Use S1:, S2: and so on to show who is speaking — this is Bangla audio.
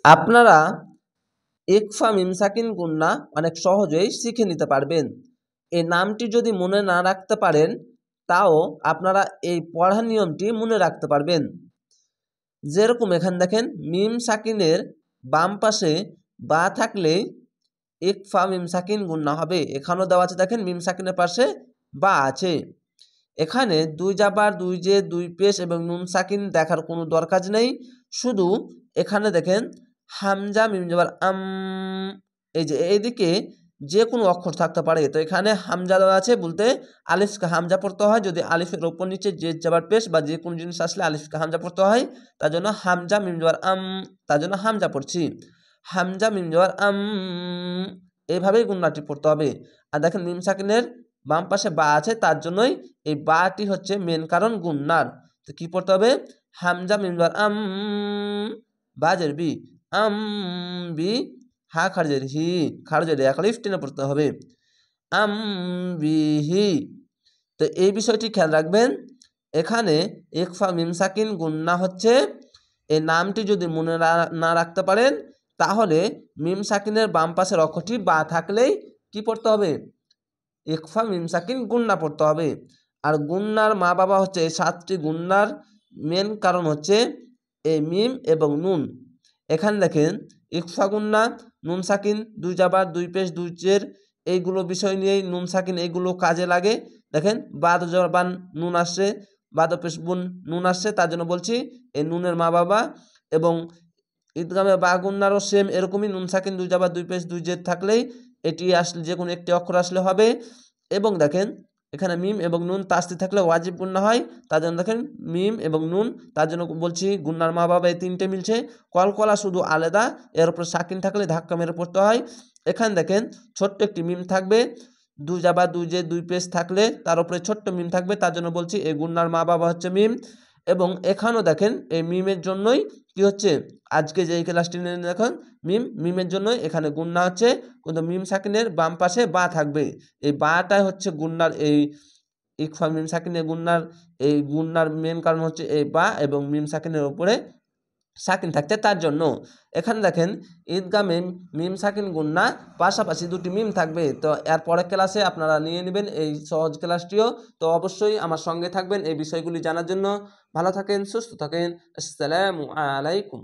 S1: আপনারা ইকফা মিম সাকিন গুন্না অনেক সহজেই শিখে নিতে পারবেন। এই নামটি যদি মনে না রাখতে পারেন তাও আপনারা এই পড়ার নিয়মটি মনে রাখতে পারবেন। যেরকম এখানে দেখেন মিম সাকিনের বাম পাশে বা থাকলে ইকফা মিম সাকিন গুন্না হবে। এখানেও দেওয়া আছে দেখেন মিম সাকিনের পাশে বা আছে। এখানে দুই জাবার দুই জের দুই পেশ এবং নুন সাকিন দেখার কোনো দরকার নেই। শুধু এখানে দেখেন হামজা মিম জাবার এই যে এইদিকে যে কোনো অক্ষর থাকতে পারে। তো এখানে হামজা দেওয়া আছে বলতে আলিফকে হামজা পড়তে হয়। যদি আলিফের ওপর নিচে জের জাবার পেশ বা যে কোনো জিনিস আসলে আলিফকে হামজা পড়তে হয়। তার জন্য হামজা মিম জাবার তার জন্য হামজা পড়ছি। হামজা মিম জাবার এইভাবেই গুন্নাটি পড়তে হবে। আর দেখেন মিম সাকিনের বাম পাশে বা আছে তার জন্যই এই বাটি হচ্ছে মেন কারণ গুন্নার। তো কি পড়তে হবে? হামজা মিম জাবার বাজের বি বি হা খারজের হি খারজের এক আলিফ টেনে পড়তে হবে বিহি। তো এই বিষয়টি খেয়াল রাখবেন। এখানে ইকফা মিম সাকিন গুন্না হচ্ছে এই নামটি যদি মনে না রাখতে পারেন তাহলে মিম সাকিনের বাম পাশের অক্ষরটি বা থাকলেই কি পড়তে হবে? ইকফা মিম সাকিন গুন্না পড়তে হবে। আর গুন্নার মা বাবা হচ্ছে এই 7টি গুন্নার মেন কারণ হচ্ছে এই মিম এবং নুন। এখানে দেখেন ইকফা গুন্না নুন সাকিন দুই জাবার দুই পেশ দুই জের এইগুলো বিষয় নিয়েই নুন সাকিন এইগুলো কাজে লাগে। দেখেন বাদ জবান নুন আসছে বাদ পেশ বুন নুন আসছে তার জন্য বলছি এই নুনের মা বাবা। এবং ঈদগামে বা গুন্নারও সেম এরকমই নুন সাকিন দুই জাবার দুই পেশ দুই জের থাকলেই এটি আসলে যে কোনো একটি অক্ষর আসলে হবে। এবং দেখেন এখানে মিম এবং নুন তাস্তি থাকলে ওয়াজিব গুন্না হয়। তার জন্য দেখেন মিম এবং নুন তার জন্য বলছি গুন্নার মা বাবা এই তিনটে মিলছে। কলকলা শুধু আলাদা, এর উপর সাকিন থাকলে ধাক্কা মেরে পড়তে হয়। এখানে দেখেন ছোট্ট একটি মিম থাকবে দুই জাবা দুই যে দুই পেশ থাকলে তার উপরে ছোট্ট মিম থাকবে তার জন্য বলছি এই গুন্নার মা বাবা হচ্ছে মিম। এবং এখানেও দেখেন এই মিমের জন্যই কি হচ্ছে আজকে যে ক্লাসটি নিয়ে দেখুন মিমের জন্যই এখানে গুন্না হচ্ছে। কিন্তু মিম সাকিনের বাম পাশে বা থাকবে। এই বাটাই হচ্ছে গুন্নার এই ইকফা মিম সাকিনের গুন্নার এই গুন্নার মেন কারণ হচ্ছে এই বা এবং মিম সাকিনের উপরে সাকিন থাকতে তার জন্য। এখানে দেখেন ঈদগামে মিম সাকিন গুন্না পাশাপাশি দুটি মিম থাকবে। তো এর পরের ক্লাসে আপনারা নিয়ে নেবেন এই সহজ ক্লাসটিও। তো অবশ্যই আমার সঙ্গে থাকবেন এই বিষয়গুলি জানার জন্য। ভালো থাকেন, সুস্থ থাকেন। আসসালামু আলাইকুম।